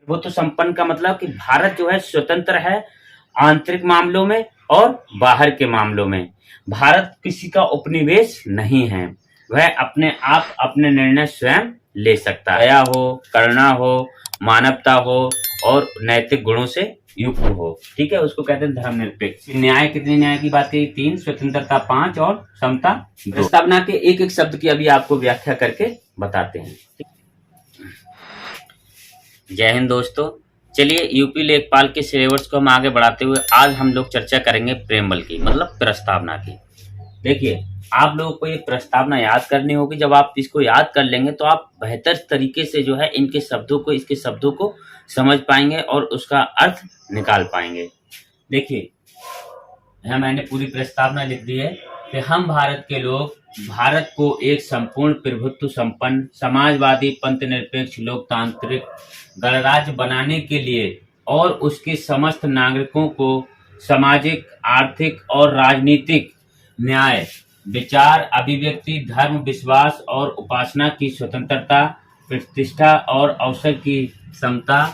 वो तो संपन्न का मतलब कि भारत जो है स्वतंत्र है आंतरिक मामलों में और बाहर के मामलों में। भारत किसी का उपनिवेश नहीं है, वह अपने आप अपने निर्णय स्वयं ले सकता है। दया हो, करुणा हो, मानवता हो और नैतिक गुणों से युक्त हो, ठीक है, उसको कहते हैं धर्मनिरपेक्ष। न्याय, कितने न्याय की बात कही? 3, स्वतंत्रता 5 और समता 2। प्रस्तावना के एक एक शब्द की अभी आपको व्याख्या करके बताते हैं। जय हिंद दोस्तों, चलिए यूपी लेखपाल के सिलेबस को हम आगे बढ़ाते हुए आज हम लोग चर्चा करेंगे प्रेमबल की, मतलब प्रस्तावना की। देखिए, आप लोगों को ये प्रस्तावना याद करनी होगी। जब आप इसको याद कर लेंगे तो आप बेहतर तरीके से जो है इनके शब्दों को, इसके शब्दों को समझ पाएंगे और उसका अर्थ निकाल पाएंगे। देखिए, यहाँ मैंने पूरी प्रस्तावना लिख दी है कि हम भारत के लोग भारत को एक संपूर्ण प्रभुत्व संपन्न समाजवादी पंथनिरपेक्ष लोकतांत्रिक गणराज्य बनाने के लिए और उसके समस्त नागरिकों को सामाजिक, आर्थिक और राजनीतिक न्याय, विचार, अभिव्यक्ति, धर्म, विश्वास और उपासना की स्वतंत्रता, प्रतिष्ठा और अवसर की समता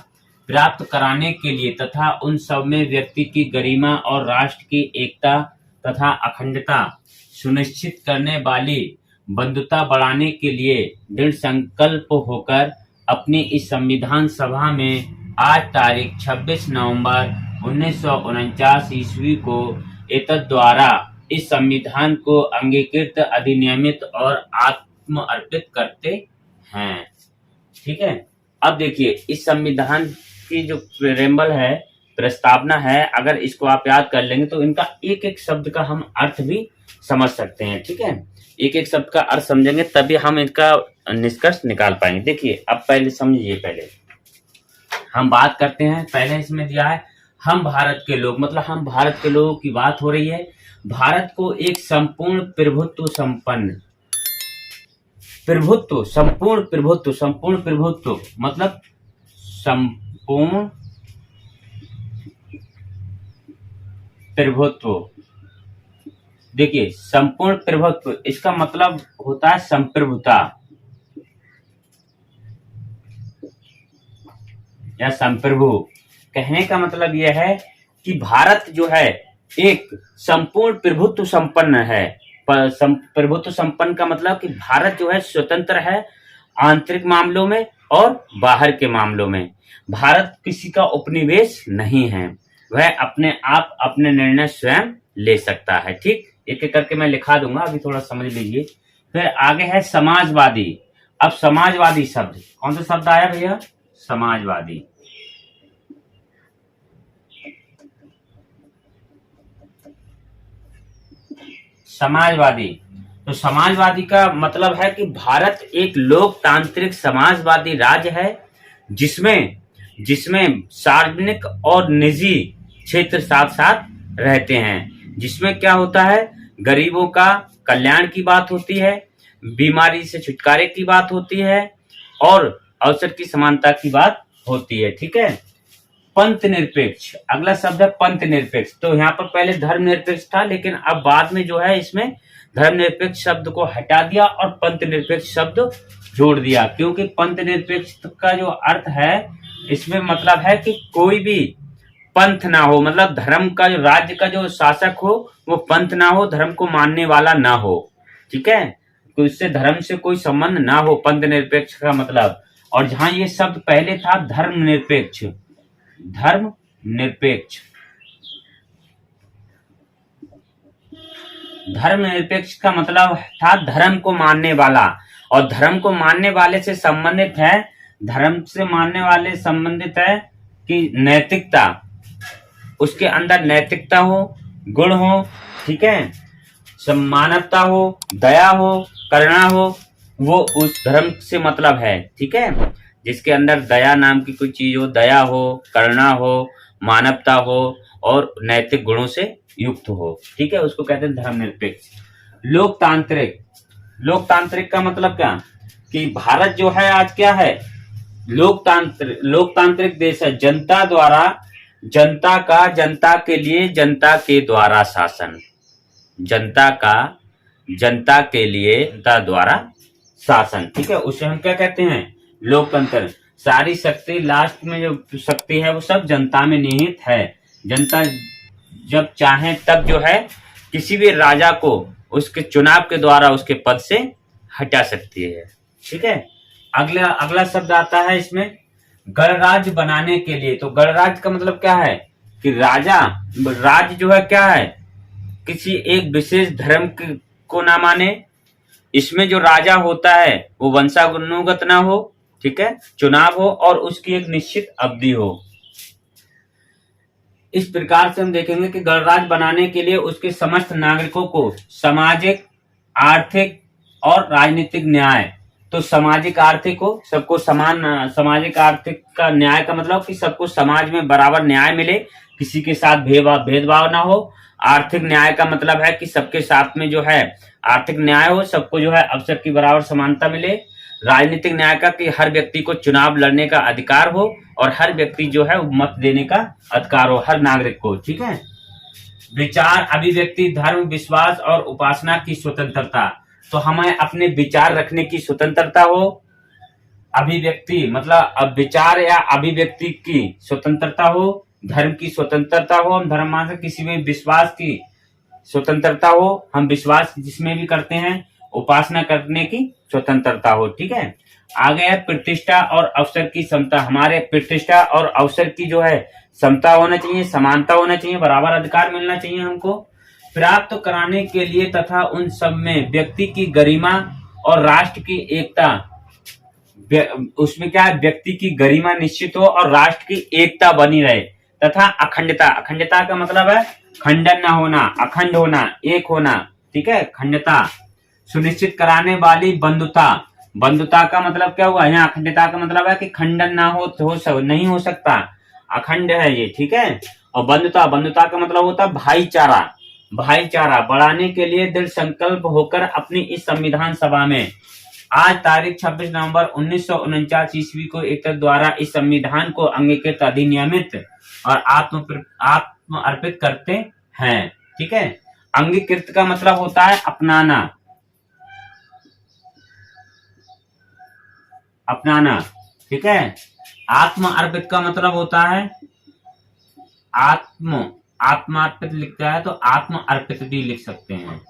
प्राप्त कराने के लिए तथा उन सब में व्यक्ति की गरिमा और राष्ट्र की एकता तथा अखंडता सुनिश्चित करने वाली बंधुता बढ़ाने के लिए दृढ़ संकल्प होकर अपनी इस संविधान सभा में आज तारीख 26 नवंबर 1949 ईस्वी को एतद् द्वारा इस संविधान को अंगीकृत, अधिनियमित और आत्म अर्पित करते हैं। ठीक है, अब देखिए इस संविधान की जो प्रेम्बल है, प्रस्तावना है, अगर इसको आप याद कर लेंगे तो इनका एक एक शब्द का हम अर्थ भी समझ सकते हैं। ठीक है, एक एक शब्द का अर्थ समझेंगे तभी हम इनका निष्कर्ष निकाल पाएंगे। देखिए, अब पहले समझिए, पहले हम बात करते हैं। पहले इसमें दिया है हम भारत के लोग, मतलब हम भारत के लोगों की बात हो रही है। भारत को एक संपूर्ण प्रभुत्व संपन्न, प्रभुत्व, संपूर्ण प्रभुत्व, संपूर्ण प्रभुत्व मतलब संपूर्ण प्रभुत्व। देखिए, संपूर्ण प्रभुत्व इसका मतलब होता है संप्रभुता या संप्रभु। कहने का मतलब यह है कि भारत जो है एक संपूर्ण प्रभुत्व संपन्न है। प्रभुत्व संपन्न का मतलब कि भारत जो है स्वतंत्र है आंतरिक मामलों में और बाहर के मामलों में। भारत किसी का उपनिवेश नहीं है, वह अपने आप अपने निर्णय स्वयं ले सकता है। ठीक, एक एक करके मैं लिखा दूंगा, अभी थोड़ा समझ लीजिए। फिर आगे है समाजवादी। अब समाजवादी शब्द, कौन सा शब्द आया भैया? समाजवादी। समाजवादी, तो समाजवादी का मतलब है कि भारत एक लोकतांत्रिक समाजवादी राज्य है जिसमें सार्वजनिक और निजी क्षेत्र साथ साथ रहते हैं। जिसमें क्या होता है, गरीबों का कल्याण की बात होती है, बीमारी से छुटकारे की बात होती है और अवसर की समानता की बात होती है। ठीक है, पंथ निरपेक्ष, अगला शब्द है पंथ निरपेक्ष। तो यहाँ पर पहले धर्मनिरपेक्ष था, लेकिन अब बाद में जो है इसमें धर्मनिरपेक्ष शब्द को हटा दिया और पंथ निरपेक्ष शब्द जोड़ दिया। क्योंकि पंथ निरपेक्ष का जो अर्थ है इसमें मतलब है कि कोई भी पंथ ना हो, मतलब धर्म का जो राज्य का जो शासक हो वो पंथ ना हो, धर्म को मानने वाला ना हो। ठीक है, तो इससे धर्म से कोई संबंध ना हो, पंथ निरपेक्ष का मतलब। और जहां ये शब्द पहले था धर्मनिरपेक्ष, धर्मनिरपेक्ष, धर्मनिरपेक्ष का मतलब था धर्म को मानने वाला। और धर्म को मानने वाले से संबंधित है, धर्म से मानने वाले संबंधित है कि नैतिकता, उसके अंदर नैतिकता हो, गुण हो, ठीक है, मानवता हो, दया हो, करुणा हो, वो उस धर्म से मतलब है। ठीक है, जिसके अंदर दया नाम की कोई चीज हो, दया हो, करुणा हो, मानवता हो और नैतिक गुणों से युक्त हो। ठीक है, उसको कहते हैं धर्मनिरपेक्ष। लोकतांत्रिक, लोकतांत्रिक का मतलब क्या कि भारत जो है आज क्या है, लोकतांत्रिक देश है। जनता द्वारा, जनता का जनता के लिए, जनता के द्वारा शासन, जनता का जनता के लिए, जनता द्वारा शासन। ठीक है, उसे हम क्या कहते हैं, लोकतंत्र। सारी शक्ति, लास्ट में जो शक्ति है वो सब जनता में निहित है। जनता जब चाहे तब जो है किसी भी राजा को उसके चुनाव के द्वारा उसके पद से हटा सकती है। ठीक है, अगला अगला शब्द आता है इसमें गणराज्य बनाने के लिए। तो गणराज्य का मतलब क्या है कि राज्य जो है क्या है, किसी एक विशेष धर्म को ना माने, इसमें जो राजा होता है वो वंशानुगत ना हो, ठीक है, चुनाव हो और उसकी एक निश्चित अवधि हो। इस प्रकार से हम देखेंगे कि गणराज्य बनाने के लिए उसके समस्त नागरिकों को सामाजिक, आर्थिक और राजनीतिक न्याय, तो सामाजिक आर्थिक हो, सबको समान, सामाजिक आर्थिक का न्याय का मतलब कि सबको समाज में बराबर न्याय मिले, किसी के साथ भेदभाव ना हो। आर्थिक न्याय का मतलब है कि सबके साथ में जो है आर्थिक न्याय हो, सबको जो है अवसर की बराबर समानता मिले। राजनीतिक न्याय का कि हर व्यक्ति को चुनाव लड़ने का अधिकार हो और हर व्यक्ति जो है मत देने का अधिकार हो, हर नागरिक को। ठीक है, विचार, अभिव्यक्ति, धर्म, विश्वास और उपासना की स्वतंत्रता, तो हमें अपने विचार रखने की स्वतंत्रता हो। अभिव्यक्ति मतलब अब विचार या अभिव्यक्ति की स्वतंत्रता हो, धर्म की स्वतंत्रता हो, हम धर्म मान से किसी में विश्वास की स्वतंत्रता हो, हम विश्वास जिसमें भी करते हैं, उपासना करने की स्वतंत्रता हो। ठीक है, आगे है प्रतिष्ठा और अवसर की समता। हमारे प्रतिष्ठा और अवसर की जो है समता होना चाहिए, समानता होना चाहिए, बराबर अधिकार मिलना चाहिए हमको प्राप्त कराने के लिए, तथा उन सब में व्यक्ति की गरिमा और राष्ट्र की एकता, उसमें क्या है, व्यक्ति की गरिमा निश्चित हो और राष्ट्र की एकता बनी रहे, तथा अखंडता, अखंडता का मतलब है खंडन न होना, अखंड होना, एक होना। ठीक है, खंडता सुनिश्चित कराने वाली बंधुता, बंधुता का मतलब क्या हुआ, यहाँ अखंडता का मतलब है कि खंडन ना हो, नहीं हो सकता, अखंड है ये। ठीक है, और बंधुता, बंधुता का मतलब होता है भाईचारा, भाईचारा बढ़ाने के लिए दृढ़ संकल्प होकर अपनी इस संविधान सभा में आज तारीख 26 नवंबर 1949 ईस्वी को एक द्वारा इस संविधान को अंगीकृत, अधिनियमित और आत्म अर्पित करते हैं। ठीक है, अंगीकृत का मतलब होता है अपनाना, अपनाना। ठीक है, आत्म अर्पित का मतलब होता है आत्मार्पित लिखता है तो आत्म अर्पित भी लिख सकते हैं।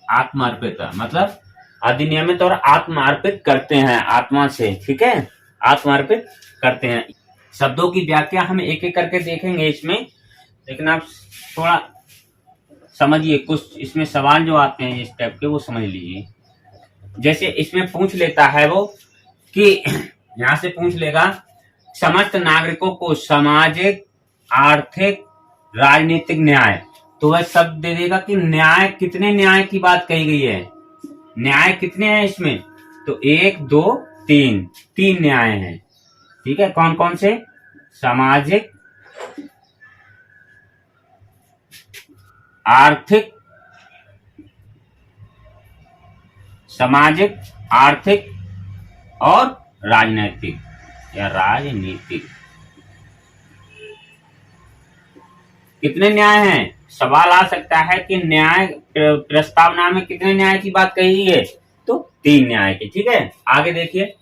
आत्म अर्पित मतलब अधिनियमित और आत्म अर्पित करते हैं आत्मा से। ठीक है, आत्म अर्पित करते हैं। शब्दों की व्याख्या हम एक एक करके देखेंगे इसमें, लेकिन आप थोड़ा समझिए, कुछ इसमें सवाल जो आते हैं इस टाइप के वो समझ लीजिए। जैसे इसमें पूछ लेता है वो कि यहां से पूछ लेगा समस्त नागरिकों को सामाजिक, आर्थिक, राजनीतिक न्याय, तो वह शब्द दे देगा कि न्याय, कितने न्याय की बात कही गई है, न्याय कितने हैं इसमें, तो 1 2 3, 3 न्याय हैं। ठीक है, कौन कौन से, सामाजिक, आर्थिक, सामाजिक, आर्थिक और राजनीतिक या राजनीतिक। कितने न्याय हैं, सवाल आ सकता है कि न्याय प्रस्तावना में कितने न्याय की बात कही है, तो 3 न्याय की। ठीक है, आगे देखिए,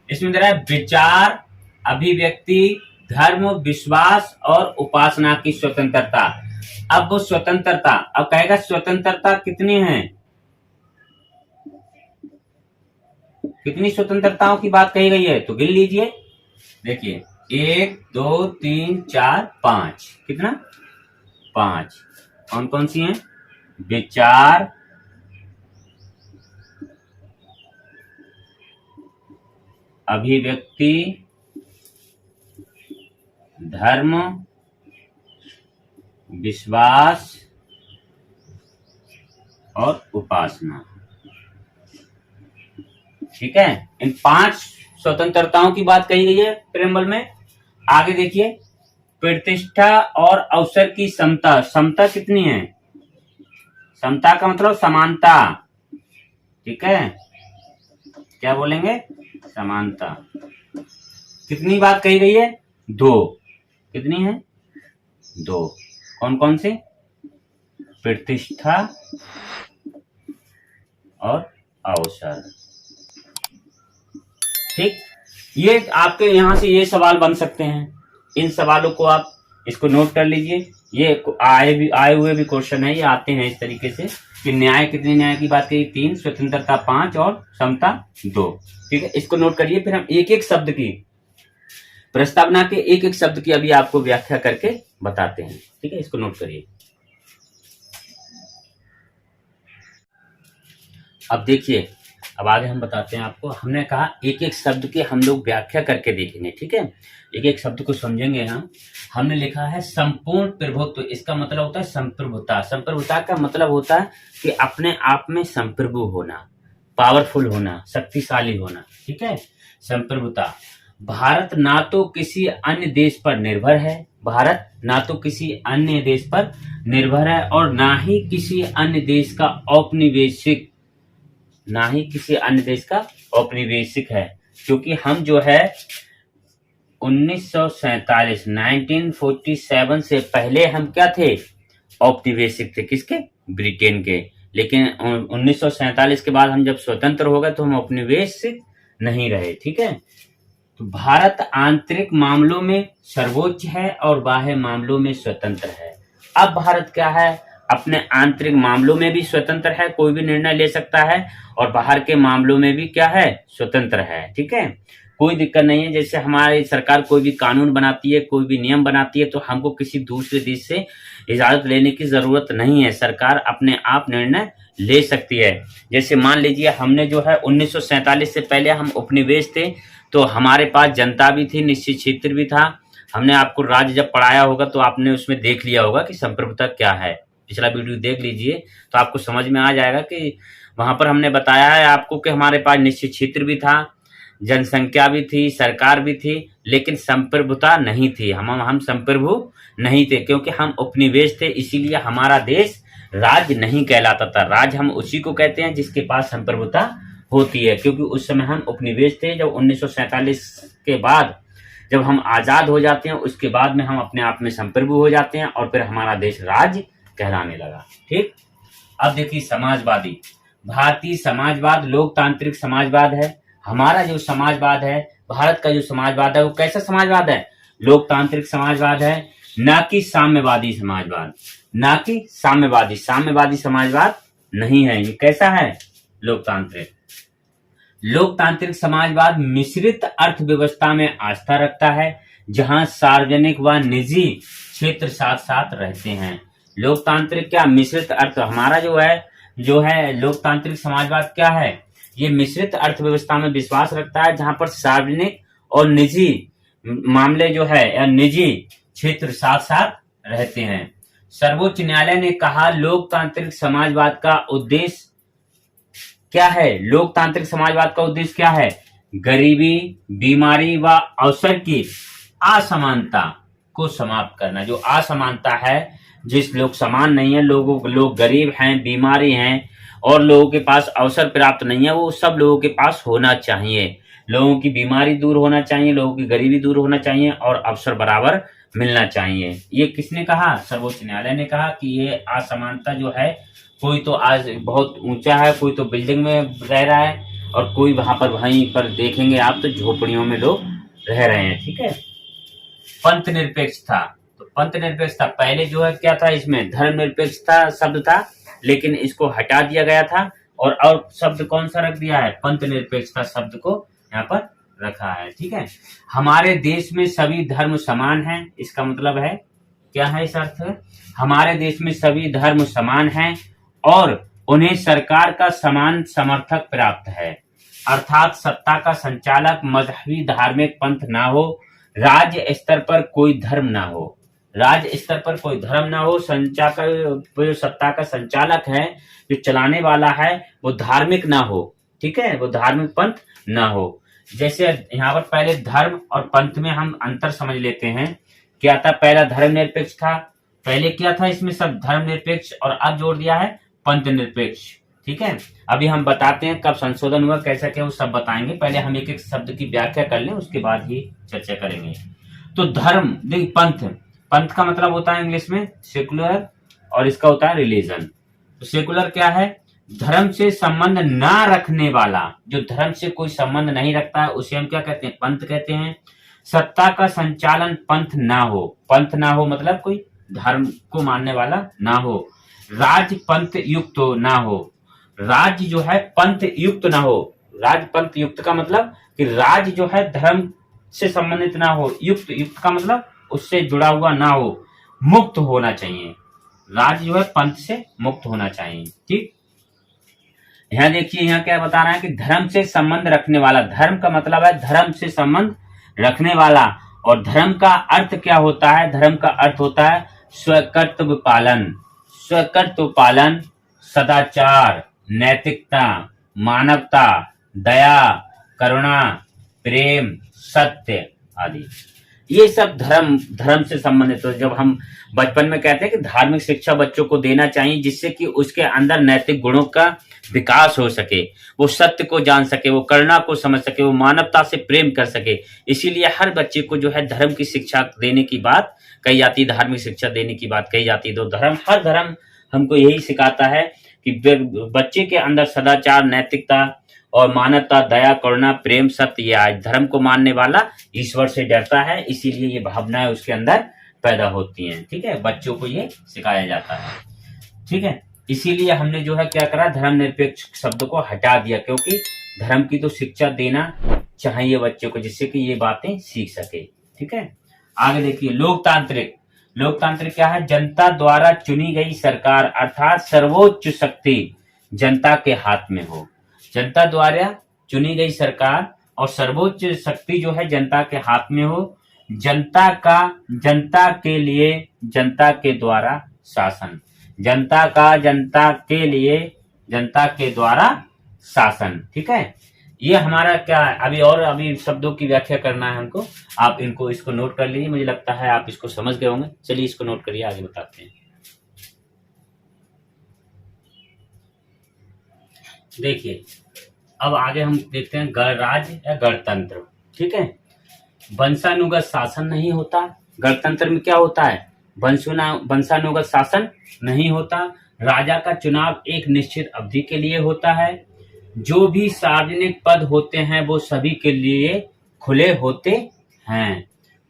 इसमें दे रहा है विचार, अभिव्यक्ति, धर्म, विश्वास और उपासना की स्वतंत्रता। अब वो स्वतंत्रता, अब कहेगा स्वतंत्रता कितनी है, कितनी स्वतंत्रताओं की बात कही गई है, तो गिन लीजिए। देखिए 1 2 3 4 5, कितना, 5। कौन कौन सी हैं, विचार, अभिव्यक्ति, धर्म, विश्वास और उपासना। ठीक है, इन 5 स्वतंत्रताओं की बात कही गई है प्रेमबल में। आगे देखिए, प्रतिष्ठा और अवसर की समता, समता कितनी है, समता का मतलब समानता। ठीक है, क्या बोलेंगे, समानता। कितनी बात कही गई है, 2, कितनी है, 2। कौन कौन से, प्रतिष्ठा और अवसर। ठीक, ये आपके यहाँ से ये सवाल बन सकते हैं, इन सवालों को आप इसको नोट कर लीजिए। ये आए हुए भी क्वेश्चन है, ये आते हैं इस तरीके से कि न्याय कितने न्याय की बात करी, 3, स्वतंत्रता 5 और समता 2। ठीक है, इसको नोट करिए। फिर हम एक एक शब्द की प्रस्तावना के एक एक शब्द की अभी आपको व्याख्या करके बताते हैं। ठीक है, इसको नोट करिए। अब देखिए, अब आगे हम बताते हैं आपको। हमने कहा एक एक शब्द की हम लोग व्याख्या करके देखेंगे। ठीक है, एक एक शब्द को समझेंगे हम। हमने लिखा है संपूर्ण प्रभुत्व, इसका मतलब होता है संप्रभुता। संप्रभुता का मतलब होता है कि अपने आप में संप्रभु होना, पावरफुल होना, शक्तिशाली होना। ठीक है, संप्रभुता। भारत ना तो किसी अन्य देश पर निर्भर है, भारत ना तो किसी अन्य देश पर निर्भर है और ना ही किसी अन्य देश का औपनिवेशिक, ना ही किसी अन्य देश का औपनिवेशिक है। क्योंकि हम जो है 1947 1947 से पहले हम क्या थे, औपनिवेशिक थे। किसके? ब्रिटेन के। लेकिन 1947 के बाद हम जब स्वतंत्र हो गए तो हम औपनिवेशिक नहीं रहे। ठीक है, तो भारत आंतरिक मामलों में सर्वोच्च है और बाह्य मामलों में स्वतंत्र है। अब भारत क्या है, अपने आंतरिक मामलों में भी स्वतंत्र है, कोई भी निर्णय ले सकता है, और बाहर के मामलों में भी क्या है, स्वतंत्र है। ठीक है, कोई दिक्कत नहीं है। जैसे हमारी सरकार कोई भी कानून बनाती है, कोई भी नियम बनाती है, तो हमको किसी दूसरे देश से इजाजत लेने की जरूरत नहीं है। सरकार अपने आप निर्णय ले सकती है। जैसे मान लीजिए हमने जो है 1947 से पहले हम उपनिवेश थे, तो हमारे पास जनता भी थी, निश्चित क्षेत्र भी था। हमने आपको राज्य जब पढ़ाया होगा तो आपने उसमें देख लिया होगा कि संप्रभुता क्या है। पिछला वीडियो देख लीजिए तो आपको समझ में आ जाएगा कि वहां पर हमने बताया है आपको कि हमारे पास निश्चित क्षेत्र भी था, जनसंख्या भी थी, सरकार भी थी, लेकिन संप्रभुता नहीं थी। हम संप्रभु नहीं थे क्योंकि हम उपनिवेश थे, इसीलिए हमारा देश राज्य नहीं कहलाता था। राज्य हम उसी को कहते हैं जिसके पास संप्रभुता होती है, क्योंकि उस समय हम उपनिवेश थे। जब 1947 के बाद जब हम आजाद हो जाते हैं, उसके बाद में हम अपने आप में संप्रभु हो जाते हैं और फिर हमारा देश राज्य कहलाने लगा। ठीक, अब देखिए समाजवादी। भारतीय समाजवाद लोकतांत्रिक समाजवाद है। हमारा जो समाजवाद है, भारत का जो समाजवाद है, वो कैसा समाजवाद है, लोकतांत्रिक समाजवाद है, ना कि साम्यवादी समाजवाद, ना कि साम्यवादी। साम्यवादी समाजवाद नहीं है, ये कैसा है, लोकतांत्रिक। लोकतांत्रिक समाजवाद मिश्रित अर्थव्यवस्था में आस्था रखता है, जहां सार्वजनिक व निजी क्षेत्र साथ साथ रहते हैं। लोकतांत्रिक क्या, मिश्रित अर्थ। हमारा जो है लोकतांत्रिक समाजवाद क्या है, ये मिश्रित अर्थव्यवस्था में विश्वास रखता है, जहां पर सार्वजनिक और निजी मामले जो है या निजी क्षेत्र साथ साथ रहते हैं। सर्वोच्च न्यायालय ने कहा लोकतांत्रिक समाजवाद का उद्देश्य क्या है, लोकतांत्रिक समाजवाद का उद्देश्य क्या है, गरीबी, बीमारी व अवसर की असमानता को समाप्त करना। जो असमानता है, जिस लोग समान नहीं है, लोग गरीब हैं, बीमारी हैं और लोगों के पास अवसर प्राप्त नहीं है, वो सब लोगों के पास होना चाहिए। लोगों की बीमारी दूर होना चाहिए, लोगों की गरीबी दूर होना चाहिए और अवसर बराबर मिलना चाहिए। ये किसने कहा, सर्वोच्च न्यायालय ने कहा कि ये असमानता जो है, कोई तो आज बहुत ऊंचा है, कोई तो बिल्डिंग में रह रहा है और कोई वहीं पर देखेंगे आप तो झोपड़ियों में लोग रह रहे हैं। ठीक है, पंथ निरपेक्षता। तो पंथ निरपेक्षता पहले जो है क्या था, इसमें धर्मनिरपेक्षता शब्द था, लेकिन इसको हटा दिया गया था और शब्द कौन सा रख दिया है, पंथ निरपेक्षता शब्द को यहाँ पर रखा है। ठीक है, हमारे देश में सभी धर्म समान हैं, इसका मतलब है क्या है, इस अर्थ है हमारे देश में सभी धर्म समान हैं और उन्हें सरकार का समान समर्थक प्राप्त है। अर्थात सत्ता का संचालक मजहबी धार्मिक पंथ ना हो, राज्य स्तर पर कोई धर्म ना हो, राज्य स्तर पर कोई धर्म ना हो, जो सत्ता का संचालक है, जो चलाने वाला है, वो धार्मिक ना हो। ठीक है, वो धार्मिक पंथ ना हो। जैसे यहाँ पर पहले धर्म और पंथ में हम अंतर समझ लेते हैं। क्या था, पहला धर्मनिरपेक्ष था, पहले क्या था इसमें सब धर्मनिरपेक्ष, और अब जोड़ दिया है पंथ निरपेक्ष। ठीक है, अभी हम बताते हैं कब संशोधन हुआ, कैसा क्या, वो सब बताएंगे। पहले हम एक एक शब्द की व्याख्या कर लें, उसके बाद ही चर्चा करेंगे। तो धर्म, देखिए पंथ का मतलब होता है इंग्लिश में सेकुलर और इसका होता है रिलीजन। तो सेकुलर क्या है, धर्म से संबंध ना रखने वाला, जो धर्म से कोई संबंध नहीं रखता है उसे हम क्या कहते हैं? पंथ कहते हैं। सत्ता का संचालन पंथ ना हो, पंथ ना हो मतलब कोई धर्म को मानने वाला ना हो। राज्य पंथ युक्त ना हो, राज्य जो है पंथ युक्त ना हो। राज्य पंथ युक्त का मतलब कि राज्य जो है धर्म से संबंधित ना हो, युक्त, युक्त का मतलब उससे जुड़ा हुआ ना हो, मुक्त होना चाहिए। राज्य जो है पंथ से मुक्त होना चाहिए। ठीक, यहाँ देखिए, यहाँ क्या बता रहा है कि धर्म से संबंध रखने वाला, धर्म का मतलब है धर्म से संबंध रखने वाला। और धर्म का अर्थ क्या होता है? धर्म का अर्थ होता है स्वकर्तव्य पालन, स्वकर्तव्य पालन, सदाचार, नैतिकता, मानवता, दया, करुणा, प्रेम, सत्य आदि। ये सब धर्म, धर्म से संबंधित। तो जब हम बचपन में कहते हैं कि धार्मिक शिक्षा बच्चों को देना चाहिए जिससे कि उसके अंदर नैतिक गुणों का विकास हो सके, वो सत्य को जान सके, वो करुणा को समझ सके, वो मानवता से प्रेम कर सके। इसीलिए हर बच्चे को जो है धर्म की शिक्षा देने की बात कही जाती है, धार्मिक शिक्षा देने की बात कही जाती है। तो धर्म, हर धर्म हमको यही सिखाता है कि बच्चे के अंदर सदाचार, नैतिकता और मानवता, दया, करुणा, प्रेम, सत्य, ये आज धर्म को मानने वाला ईश्वर से डरता है, इसीलिए ये भावनाएं उसके अंदर पैदा होती हैं। ठीक है, बच्चों को ये सिखाया जाता है। ठीक है, इसीलिए हमने जो है क्या करा, धर्मनिरपेक्ष शब्द को हटा दिया, क्योंकि धर्म की तो शिक्षा देना चाहिए बच्चों को जिससे कि ये बातें सीख सके। ठीक है, आगे देखिए, लोकतांत्रिक। लोकतांत्रिक क्या है? जनता द्वारा चुनी गई सरकार, अर्थात सर्वोच्च शक्ति जनता के हाथ में हो। जनता द्वारा चुनी गई सरकार और सर्वोच्च शक्ति जो है जनता के हाथ में हो। जनता का, जनता के लिए, जनता के द्वारा शासन, जनता का, जनता के लिए, जनता के द्वारा शासन। ठीक है, ये हमारा क्या है, अभी शब्दों की व्याख्या करना है हमको। आप इनको, इसको नोट कर लीजिए, मुझे लगता है आप इसको समझ गए होंगे। चलिए इसको नोट करिए, आगे बताते हैं। देखिए, अब आगे हम देखते हैं गणराज्य या गणतंत्र। ठीक है, वंशानुगत शासन नहीं होता। गणतंत्र में क्या होता है? वंशानुगत शासन नहीं होता। राजा का चुनाव एक निश्चित अवधि के लिए होता है। जो भी सार्वजनिक पद होते हैं वो सभी के लिए खुले होते हैं।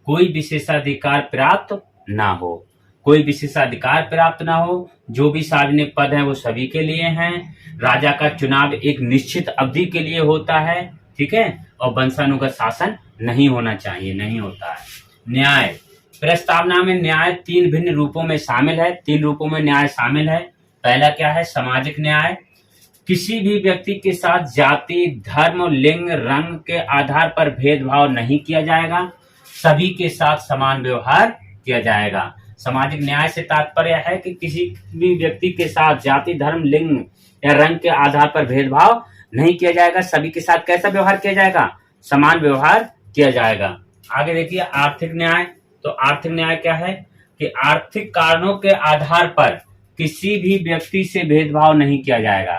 कोई विशेषाधिकार प्राप्त ना हो, कोई विशेषाधिकार प्राप्त ना हो। जो भी सार्वजनिक पद हैं वो सभी के लिए हैं। राजा का चुनाव एक निश्चित अवधि के लिए होता है। ठीक है, और वंशानुगत शासन नहीं होना चाहिए, नहीं होता है। न्याय, प्रस्तावना में न्याय तीन भिन्न रूपों में शामिल है। तीन रूपों में न्याय शामिल है। पहला क्या है? सामाजिक न्याय। किसी भी व्यक्ति के साथ जाति, धर्म, लिंग, रंग के आधार पर भेदभाव नहीं किया जाएगा, सभी के साथ समान व्यवहार किया जाएगा। सामाजिक न्याय से तात्पर्य है कि किसी भी व्यक्ति के साथ जाति, धर्म, लिंग या रंग के आधार पर भेदभाव नहीं किया जाएगा, सभी के साथ कैसा व्यवहार किया जाएगा? समान व्यवहार किया जाएगा। आगे देखिए, आर्थिक न्याय। तो आर्थिक न्याय क्या है कि आर्थिक कारणों के आधार पर किसी भी व्यक्ति से भेदभाव नहीं किया जाएगा।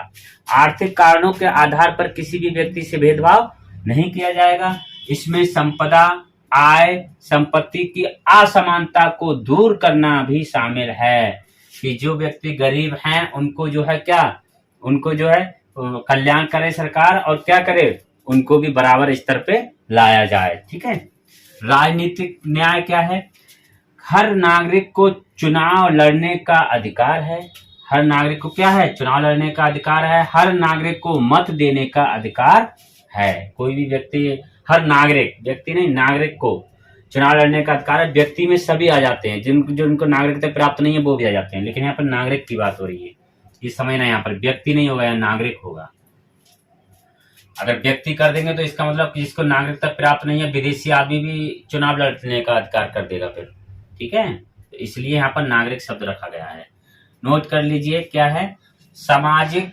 आर्थिक कारणों के आधार पर किसी भी व्यक्ति से भेदभाव नहीं किया जाएगा। इसमें संपदा, आय, संपत्ति की असमानता को दूर करना भी शामिल है कि जो व्यक्ति गरीब हैं उनको जो है क्या, उनको जो है कल्याण करे सरकार, और क्या करे, उनको भी बराबर स्तर पे लाया जाए। ठीक है, राजनीतिक न्याय क्या है? हर नागरिक को चुनाव लड़ने का अधिकार है। हर नागरिक को क्या है? चुनाव लड़ने का अधिकार है। हर नागरिक को मत देने का अधिकार है। कोई भी व्यक्ति, हर नागरिक, व्यक्ति नहीं, नागरिक को चुनाव लड़ने का अधिकार है। व्यक्ति में सभी आ जाते हैं, जिनको नागरिकता प्राप्त नहीं है वो भी आ जाते हैं, लेकिन यहाँ पर नागरिक की बात हो रही है। ये समझना, यहाँ पर व्यक्ति नहीं होगा, यहाँ नागरिक होगा। अगर व्यक्ति कर देंगे तो इसका मतलब कि जिसको नागरिकता प्राप्त नहीं है, विदेशी आदमी भी चुनाव लड़ने का अधिकार कर देगा फिर। ठीक है, तो इसलिए यहाँ पर नागरिक शब्द रखा गया है। नोट कर लीजिए क्या है। सामाजिक,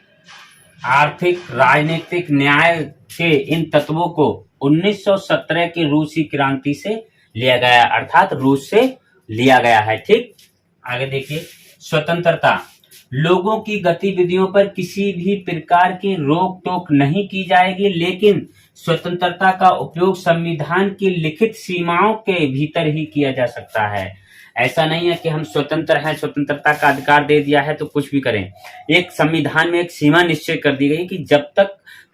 आर्थिक, राजनीतिक न्याय के इन तत्वों को 1917 की रूसी क्रांति से लिया गया, अर्थात रूस से लिया गया है। ठीक, आगे देखिए, स्वतंत्रता। लोगों की गतिविधियों पर किसी भी प्रकार की रोक टोक नहीं की जाएगी, लेकिन स्वतंत्रता का उपयोग संविधान की लिखित सीमाओं के भीतर ही किया जा सकता है। ऐसा नहीं है कि हम स्वतंत्र हैं, स्वतंत्रता का अधिकार दे दिया है तो कुछ भी करें। एक संविधान में एक सीमा निश्चय कर दी गई कि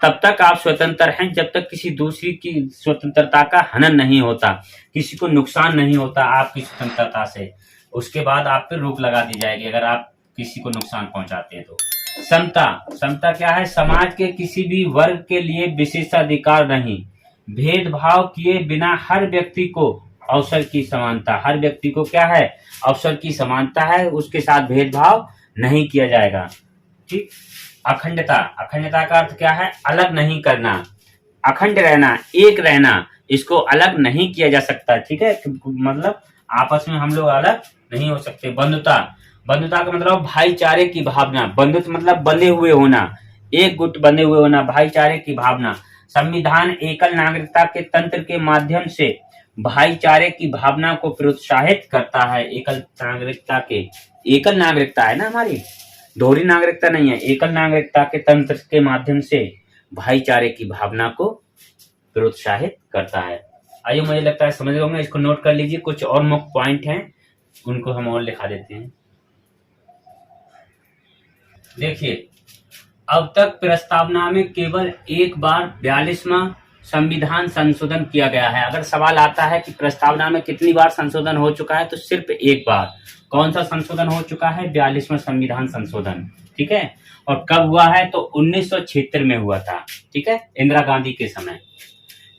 तब तक आप स्वतंत्र हैं जब तक किसी दूसरी की स्वतंत्रता का हनन नहीं होता, किसी को नुकसान नहीं होता आपकी स्वतंत्रता से। उसके बाद आप पे रोक लगा दी जाएगी अगर आप किसी को नुकसान पहुंचाते हैं तो। समता क्या है? समाज के किसी भी वर्ग के लिए विशेषाधिकार नहीं, भेदभाव किए बिना हर व्यक्ति को अवसर की समानता। हर व्यक्ति को क्या है? अवसर की समानता है, उसके साथ भेदभाव नहीं किया जाएगा। ठीक। अखंडता का अर्थ क्या है? अलग नहीं करना, अखंड रहना, एक रहना, इसको अलग नहीं किया जा सकता। ठीक है, मतलब आपस में हम लोग अलग नहीं हो सकते। बंधुता का मतलब भाईचारे की भावना। बंधुत्व मतलब बंधे हुए होना, एक गुट बंधे हुए होना, भाईचारे की भावना। संविधान एकल नागरिकता के तंत्र के माध्यम से भाईचारे की भावना को प्रोत्साहित करता है। एकल नागरिकता है ना हमारी, दोहरी नागरिकता नहीं है। एकल नागरिकता के तंत्र के माध्यम से भाईचारे की भावना को प्रोत्साहित करता है। आइए, मुझे लगता है समझ गए होंगे, इसको नोट कर लीजिए। कुछ और मुख्य पॉइंट हैं, उनको हम और लिखा देते हैं। देखिए, अब तक प्रस्तावना में केवल एक बार 42वां संविधान संशोधन किया गया है। अगर सवाल आता है कि प्रस्तावना में कितनी बार संशोधन हो चुका है, तो सिर्फ एक बार। कौन सा संशोधन हो चुका है? 42वां संविधान संशोधन। ठीक है, और कब हुआ है? तो 1976 में हुआ था। ठीक है, इंदिरा गांधी के समय।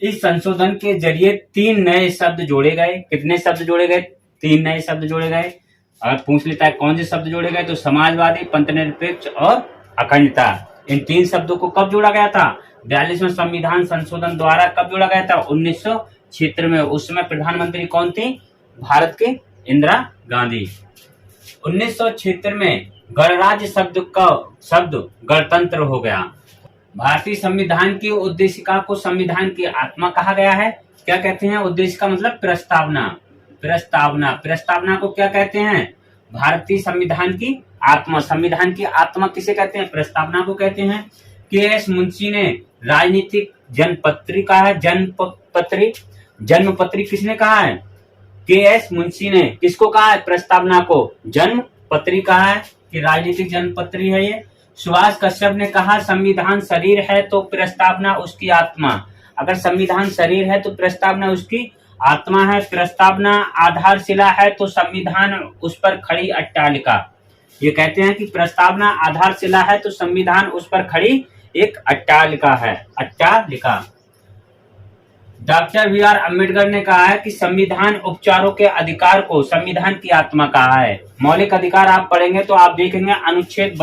इस संशोधन के जरिए 3 नए शब्द जोड़े गए। कितने शब्द जोड़े गए? 3 नए शब्द जोड़े गए। अगर पूछ लेता है कौन से शब्द जोड़े गए, तो समाजवादी, पंथनिरपेक्ष और अखंडता। इन 3 शब्दों को कब जोड़ा गया था? 42वें संविधान संशोधन द्वारा कब जोड़ा गया था? 1976 में। उस समय प्रधानमंत्री कौन थी भारत के? इंदिरा गांधी। 1976 में गणराज्य शब्द गणतंत्र हो गया। भारतीय संविधान की उद्देशिका को संविधान की आत्मा कहा गया है। क्या कहते हैं? उद्देशिका मतलब प्रस्तावना। प्रस्तावना को क्या कहते हैं? भारतीय संविधान की आत्मा। संविधान की आत्मा किसे कहते हैं? प्रस्तावना को कहते हैं। के.एस. मुंशी ने राजनीतिक जन्मपत्री कहा है। जन्मपत्री किसने कहा है? के.एस. मुंशी ने। किसको कहा है? प्रस्तावना को जन्मपत्री कहा है कि राजनीतिक जन्मपत्री है ये। सुभाष कश्यप ने कहा संविधान शरीर है तो प्रस्तावना उसकी आत्मा। अगर संविधान शरीर है तो प्रस्तावना उसकी आत्मा है। प्रस्तावना आधारशिला है तो संविधान उस पर खड़ी अट्टालिका। ये कहते हैं कि प्रस्तावना आधारशिला है तो संविधान उस पर खड़ी एक अट्टालिका है। अट्टालिका। Doctor B R. अम्बेडकर ने कहा है कि संविधान उपचारों के अधिकार को संविधान की आत्मा कहा है। मौलिक अधिकार आप पढ़ेंगे तो आप देखेंगे अनुच्छेद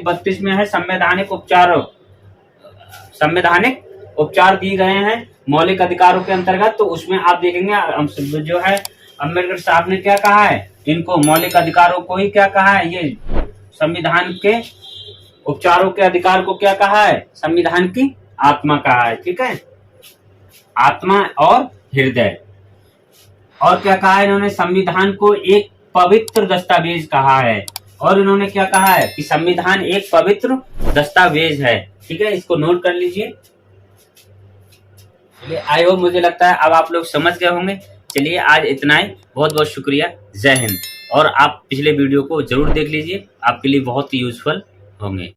32 में है संवैधानिक उपचार दिए गए हैं मौलिक अधिकारों के अंतर्गत। तो उसमें आप देखेंगे जो है अम्बेडकर साहब ने क्या कहा है, इनको मौलिक अधिकारों को ही क्या कहा है, ये संविधान के उपचारों के अधिकार को क्या कहा है? संविधान की आत्मा कहा है। ठीक है, आत्मा और हृदय। और क्या कहा है इन्होंने? संविधान को एक पवित्र दस्तावेज कहा है। और इन्होंने क्या कहा है कि संविधान एक पवित्र दस्तावेज है। ठीक है, इसको नोट कर लीजिए। चलिए, आई होप मुझे लगता है अब आप लोग समझ गए होंगे। चलिए, आज इतना ही। बहुत बहुत शुक्रिया। जय हिंद। और आप पिछले वीडियो को जरूर देख लीजिए, आपके लिए बहुत ही यूजफुल होंगे।